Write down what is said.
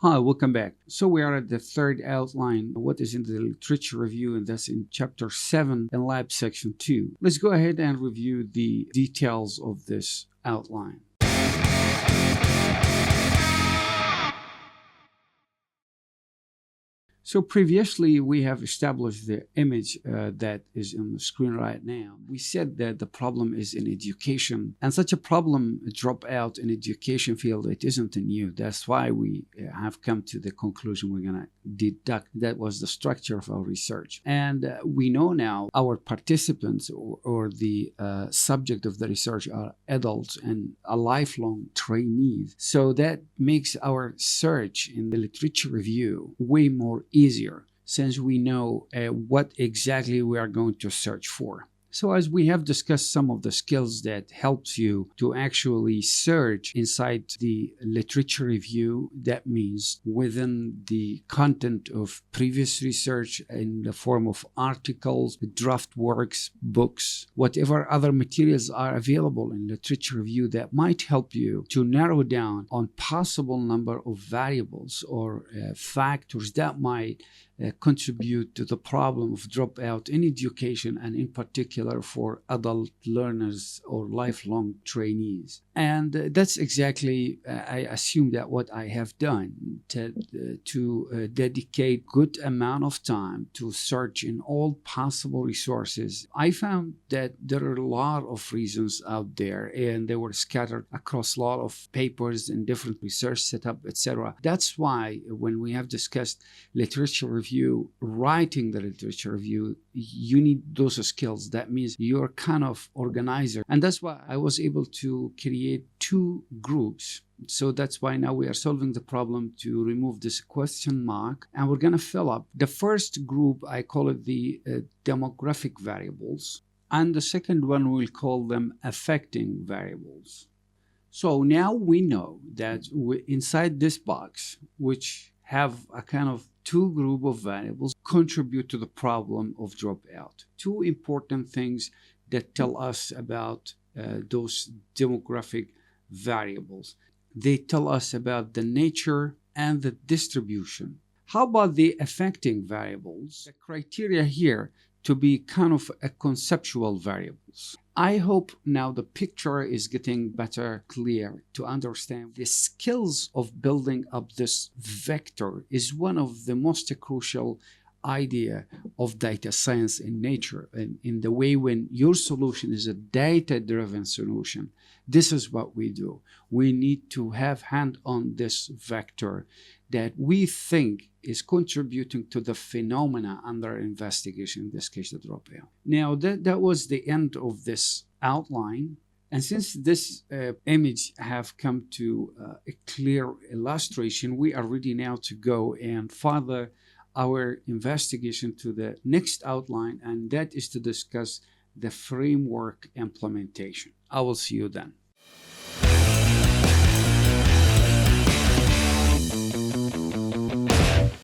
Hi, welcome back. So we are at the third outline, what is in the literature review, and that's in chapter 7 and lab section 2. Let's go ahead and review the details of this outline. So previously, we have established the image that is on the screen right now. We said that the problem is in education, and such a problem, a dropout in education field, it isn't new. That's why we have come to the conclusion we're going to deduct. That was the structure of our research. And we know now our participants or the subject of the research are adults and a lifelong trainees. So that makes our search in the literature review way more easier, since we know what exactly we are going to search for. So as we have discussed some of the skills that helps you to actually search inside the literature review, that means within the content of previous research in the form of articles, draft works, books, whatever other materials are available in literature review that might help you to narrow down on possible number of variables or factors that might contribute to the problem of dropout in education, and in particular for adult learners or lifelong trainees. And that's exactly, I assume that what I have done, to dedicate good amount of time to search in all possible resources. I found that there are a lot of reasons out there, and they were scattered across a lot of papers and different research setup, etc. That's why when we have discussed literature review, writing the literature review, you need those skills. That means you're kind of organizer. And that's why I was able to create 2 groups. So that's why now we are solving the problem to remove this question mark, and we're going to fill up. The first group, I call it the demographic variables, and the second one we'll call them affecting variables. So now we know that inside this box, which have a kind of 2 group of variables, contribute to the problem of dropout. 2 important things that tell us about those demographic variables. They tell us about the nature and the distribution. How about the affecting variables? The criteria here to be kind of a conceptual variables. I hope now the picture is getting better clear to understand the skills of building up this vector is one of the most crucial idea of data science in nature, and in the way when your solution is a data-driven solution. This is what we do. We need to have hand on this vector that we think is contributing to the phenomena under investigation, in this case the dropout. Now that was the end of this outline, and since this image have come to a clear illustration, we are ready now to go and further our investigation to the next outline, and that is to discuss the framework implementation. I will see you then.